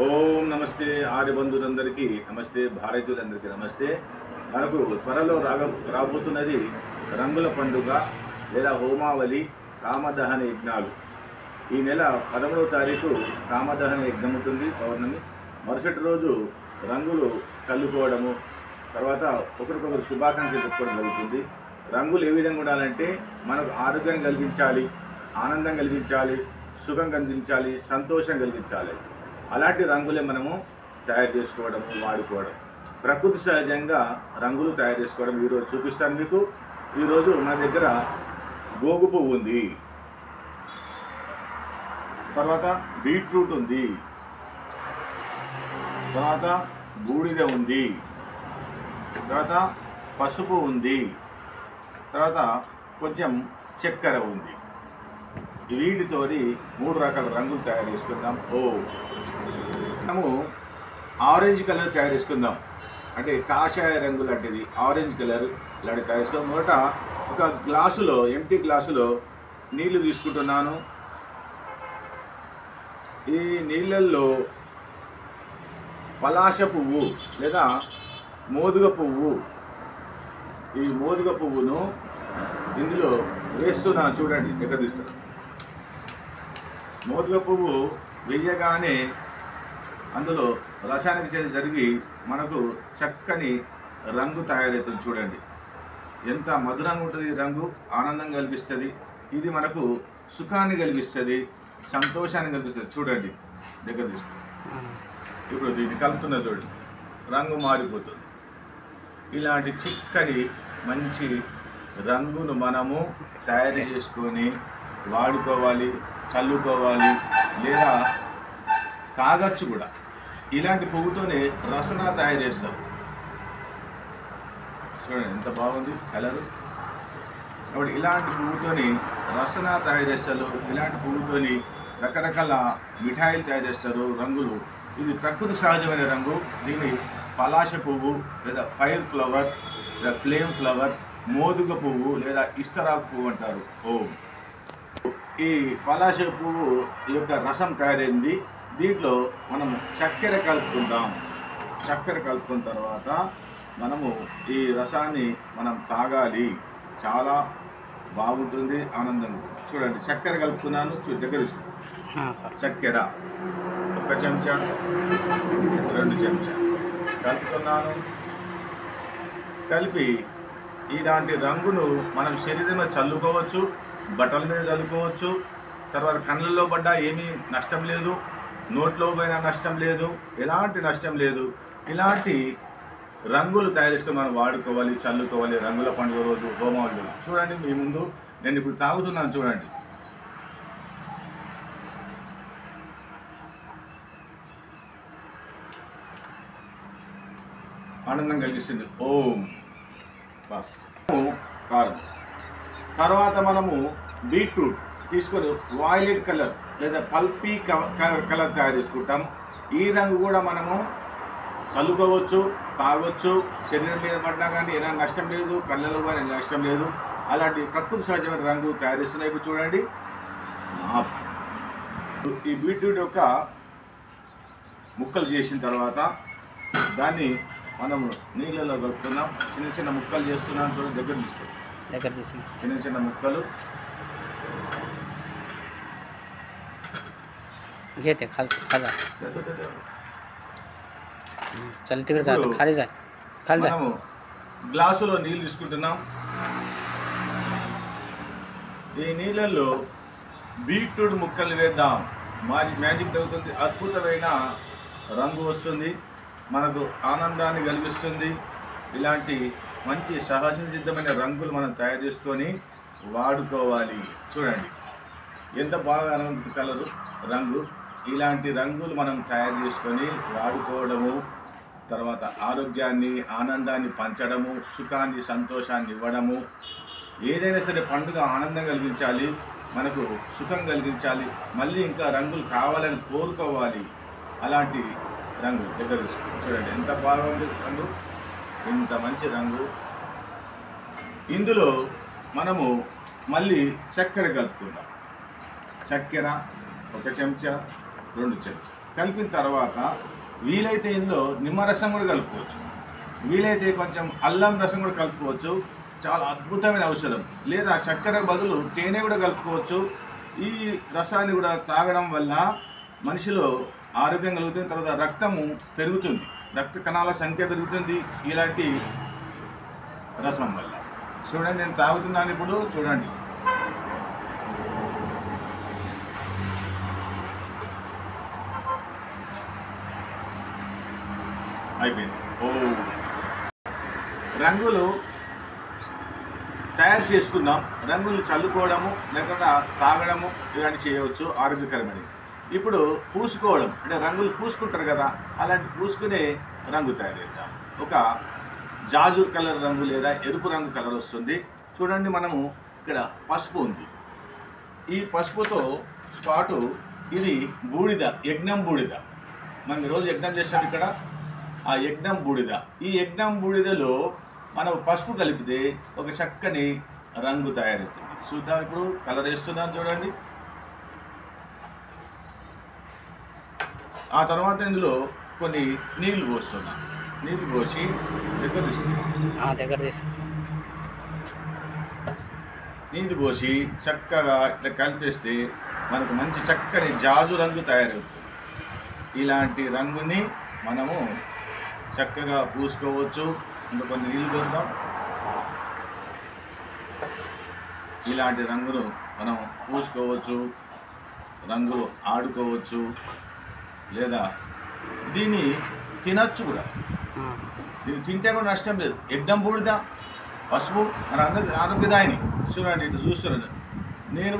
ఓం నమస్తే ఆర్యబంధులందరికీ నమస్తే, భారతీయులందరికీ నమస్తే. మనకు త్వరలో రాబోతున్నది రంగుల పండుగ లేదా హోమావళి కామదహన యజ్ఞాలు. ఈ నెల 11వ తారీఖు కామదహన యజ్ఞం ఉంటుంది, పౌర్ణమి. మరుసటి రోజు రంగులు చల్లుకోవడము, తర్వాత ఒకరికొకరు శుభాకాంక్షలు చెప్పుకోవడం జరుగుతుంది. రంగులు ఏ విధంగా ఉండాలంటే మనకు ఆరోగ్యం కలిగించాలి, ఆనందం కలిగించాలి, సుఖం కలిగించాలి, సంతోషం కలిగించాలి. అలాంటి రంగులే మనము తయారు చేసుకోవడం, వాడుకోవడం. ప్రకృతి సహజంగా రంగులు తయారు చేసుకోవడం ఈరోజు చూపిస్తాను మీకు. ఈరోజు మన దగ్గర గోగు పువ్వు ఉంది, తర్వాత బీట్రూట్ ఉంది, తర్వాత బూడిద ఉంది, తర్వాత పసుపు ఉంది, తర్వాత కొంచెం చక్కెర ఉంది. వీటితోటి 3 రకాల రంగులు తయారు చేసుకుందాం. మనము ఆరెంజ్ కలర్ తయారు చేసుకుందాం, అంటే కాషాయ రంగు లాంటిది ఆరెంజ్ కలర్ ఇలాంటి తయారు చేసుకుందాం. మొదట ఒక గ్లాసులో, ఎంటీ గ్లాసులో నీళ్లు తీసుకుంటున్నాను. ఈ నీళ్ళల్లో పలాస పువ్వు లేదా మోదుగ పువ్వు, ఈ మోదుగ పువ్వును ఇందులో వేస్తున్నాను. చూడండి, దగ్గర తీస్తున్నాను. మోదుగ పువ్వు వేయగానే అందులో రసాయనిక చర్య జరిగి మనకు చక్కని రంగు తయారవుతుంది. చూడండి ఎంత మధురంగా ఉంటుంది. ఈ రంగు ఆనందం కలిగిస్తుంది, ఇది మనకు సుఖాన్ని కలిగిస్తుంది, సంతోషాన్ని కలిగిస్తుంది. చూడండి, దగ్గర తీసుకో. ఇప్పుడు దీన్ని కలుపుతున్న చూడండి, రంగు మారిపోతుంది. ఇలాంటి చిక్కని మంచి రంగును మనము తయారు చేసుకొని వాడుకోవాలి, చల్లుకోవాలి, లేదా తాగచ్చు కూడా. ఇలాంటి పువ్వుతోనే రసన తయారు చేస్తారు. చూడండి ఎంత బాగుంది కలరు. కాబట్టి ఇలాంటి పువ్వుతోని రసన తయారు చేస్తారు. ఇలాంటి పువ్వుతోని రకరకాల మిఠాయిలు తయారు చేస్తారు, రంగులు. ఇది ప్రకృతి సహజమైన రంగు. దీన్ని పలాస పువ్వు లేదా ఫైర్ ఫ్లవర్ లేదా ఫ్లేమ్ ఫ్లవర్, మోదుగ పువ్వు లేదా ఇస్తరాకు పువ్వు అంటారు. ఈ పలాస పువ్వు యొక్క రసం తయారైంది. దీంట్లో మనము చక్కెర కలుపుకుందాం. చక్కెర కలుపుకున్న తర్వాత మనము ఈ రసాన్ని మనం తాగాలి, చాలా బాగుంటుంది, ఆనందంగా. చూడండి, చక్కెర కలుపుతున్నాను. దగ్గర చక్కెర 1 చెంచా, 2 చెంచా కలుపుతున్నాను. కలిపి ఇలాంటి రంగును మనం శరీరం మీద చల్లుకోవచ్చు, బట్టల మీద చల్లుకోవచ్చు. తర్వాత కళ్ళల్లో పడ్డా ఏమీ నష్టం లేదు, నోట్లో పోయినా నష్టం లేదు, ఎలాంటి నష్టం లేదు. ఇలాంటి రంగులు తయారు చేసుకొని మనం వాడుకోవాలి, చల్లుకోవాలి రంగుల పండుగ రోజు, హోమావళి. చూడండి, మీ ముందు నేను ఇప్పుడు తాగుతున్నాను. చూడండి, ఆనందం కలిగిస్తుంది. బస్ కారం. తర్వాత మనము బీట్రూట్ తీసుకొని వాయిలెట్ కలర్ లేదా పల్పీ కలర్ తయారు చేసుకుంటాం. ఈ రంగు కూడా మనము చల్లుకోవచ్చు, తాగొచ్చు. శరీరం మీద పడ్డా కానీ ఏదైనా నష్టం లేదు, కళ్ళలో కానీ నష్టం లేదు. అలాంటి ప్రకృతి సహజమైన రంగు తయారు చేస్తున్నాయి. ఇప్పుడు చూడండి, ఈ బీట్రూట్ యొక్క ముక్కలు చేసిన తర్వాత దాన్ని మనము నీళ్ళలో కలుపుతున్నాం. చిన్న చిన్న ముక్కలు చేస్తున్నాం. చూడండి, దగ్గర తీసుకుని చిన్న చిన్న ముక్కలు. మనము గ్లాసులో నీళ్ళు తీసుకుంటున్నాం. ఈ నీళ్ళల్లో బీట్రూట్ ముక్కలు వేద్దాం. మ్యాజిక్ జరుగుతుంది, అద్భుతమైన రంగు వస్తుంది, మనకు ఆనందాన్ని కలిగిస్తుంది. ఇలాంటి మంచి సహజ సిద్ధమైన రంగులు మనం తయారు చేసుకొని వాడుకోవాలి. చూడండి ఎంత బాగా అనిపిస్తుంది కలరు, రంగు. ఇలాంటి రంగులు మనం తయారు చేసుకొని వాడుకోవడము, తర్వాత ఆరోగ్యాన్ని, ఆనందాన్ని పంచడము, సుఖాన్ని, సంతోషాన్ని ఇవ్వడము. ఏదైనా సరే పండుగ ఆనందం కలిగించాలి, మనకు సుఖం కలిగించాలి, మళ్ళీ ఇంకా రంగులు కావాలని కోరుకోవాలి. అలాంటి రంగు దగ్గర చూడండి ఎంత బాగుంది రంగు, ఇంత మంచి రంగు. ఇందులో మనము మళ్ళీ చక్కెర కలుపుకుందాం. చక్కెర 1 చెంచా, 2 చెంచా కలిపిన తర్వాత వీలైతే ఇందులో నిమ్మరసం కూడా కలుపుకోవచ్చు, వీలైతే కొంచెం అల్లం రసం కూడా కలుపుకోవచ్చు. చాలా అద్భుతమైన ఔషధం. లేదా చక్కెర బదులు తేనె కూడా కలుపుకోవచ్చు. ఈ రసాన్ని కూడా తాగడం వల్ల మనిషిలో ఆరోగ్యం కలుగుతుంది. తర్వాత రక్తము పెరుగుతుంది, రక్త కణాల సంఖ్య పెరుగుతుంది ఇలాంటి రసం వల్ల. చూడండి, నేను తాగుతున్నాను ఇప్పుడు. చూడండి, అయిపోయింది. రంగులు తయారు చేసుకున్నాం. రంగులు చల్లుకోవడము లేకుండా తాగడము ఇలాంటి చేయవచ్చు, ఆరోగ్యకరమని. ఇప్పుడు పూసుకోవడం అంటే రంగులు పూసుకుంటారు కదా, అలాంటి పూసుకునే రంగు తయారు చేద్దాం. ఒక జాజూర్ కలర్ రంగు లేదా ఎరుపు రంగు కలర్ వస్తుంది. చూడండి, మనము ఇక్కడ పసుపు ఉంది. ఈ పసుపుతో పాటు ఇది బూడిద, యజ్ఞం బూడిద. మనం ఈరోజు యజ్ఞం చేస్తాం ఇక్కడ. ఆ యజ్ఞం బూడిద, ఈ యజ్ఞం బూడిదలో మనం పసుపు కలిపితే ఒక చక్కని రంగు తయారవుతుంది. చూద్దాం, ఇప్పుడు కలర్ వేస్తున్నాను చూడండి. ఆ తర్వాత ఇందులో కొన్ని నీళ్లు పోస్తున్నాను. నీళ్లు పోసి దగ్గర నీళ్లు పోసి చక్కగా ఇట్లా కలిపేస్తే మనకు మంచి చక్కని జాజు రంగు తయారవుతుంది. ఇలాంటి రంగుని మనము చక్కగా పూసుకోవచ్చు. ఇంకా కొన్ని నీళ్ళు పోద్దాం. ఇలాంటి రంగును మనం పూసుకోవచ్చు, రంగు ఆడుకోవచ్చు, లేదా దీన్ని తినచ్చు కూడా. దీన్ని తింటే కూడా నష్టం లేదు. యజ్ఞం బూడిద, పసుపు మన అందరి ఆరోగ్యదాయిని. చూడండి, ఇటు చూస్తున్నాను నేను.